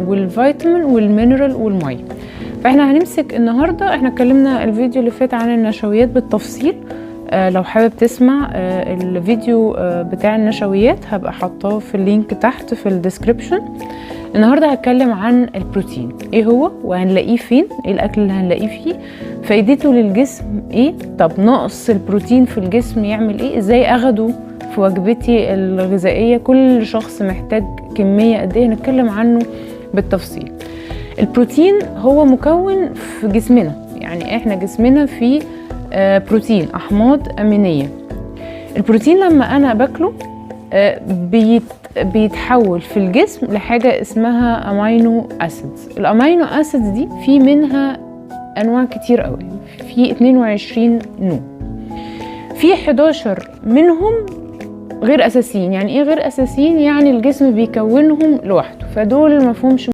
والفيتامين والمينرال والميه. فاحنا هنمسك النهارده، احنا اتكلمنا الفيديو اللي فات عن النشويات بالتفصيل. لو حابب تسمع الفيديو بتاع النشويات هبقى حاطاه في اللينك تحت في الديسكريبشن. النهارده هتكلم عن البروتين، ايه هو وهنلاقيه فين، ايه الاكل اللي هنلاقيه فيه، فايدته للجسم ايه، طب نقص البروتين في الجسم يعمل ايه، ازاي اخده في وجبتي الغذائيه، كل شخص محتاج كميه قد ايه، هنتكلم عنه بالتفصيل. البروتين هو مكون في جسمنا، يعني احنا جسمنا فيه بروتين، احماض امينيه. البروتين لما انا باكله بيتحول في الجسم لحاجه اسمها امينو اسيدز. الامينو اسيدز دي في منها انواع كتير قوي، في 22 نوع، في 11 منهم غير اساسيين. يعني ايه غير اساسيين؟ يعني الجسم بيكونهم لوحده، فدول مفهومش